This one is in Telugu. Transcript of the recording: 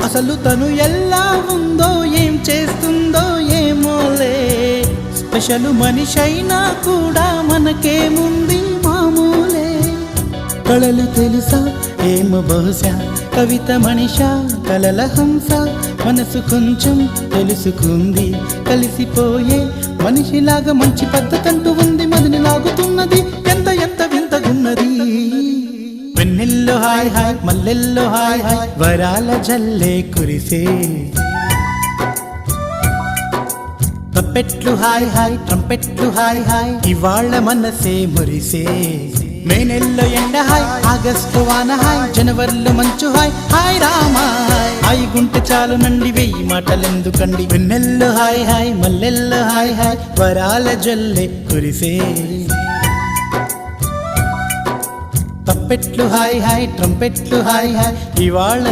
అసలు తను ఎలా ఉందో ఏం చేస్తుందో ఏమోలే, స్పెషల్ మనిషైనా కూడా మనకేముంది మామూలే. కళలు తెలుసా ఏమో బహుశా, కవిత మనిషా కలల హంస, మనసు కొంచెం తెలుసుకుంది కలిసిపోయే మనిషిలాగా, మంచి పద్ధతంటూ ఉంది మదిని లాగుతున్నది, ఎంత ఎంత వింతగున్నది. వెన్నెల్లో హాయ్ హాయ్ మల్లెల్లో హాయ్ హాయ్, వరాల జల్లే కురిసే. తప్పెట్లు హాయ్ హాయ్ ట్రంపెట్లు హాయ్ హాయ్, ఇవాళ్ళ మనసే మురిసే. మే నెలలో ఎండ హాయ్, ఆగస్టు వాన హాయ్, జనవరిలో మంచు హాయ్, హాయ్ రామా హాయ్ గుంటె చాలు నండి వెయ్యి మాటలెందుకండి. వెన్నెల్లో హాయ్ హాయ్ మల్లెల్లో హాయ్ హాయ్, వరాల జల్లే కురిసే. తప్పెట్లు హాయ్ హాయ్ ట్రంపెట్లు హాయ్ హాయ్, ఇవాళ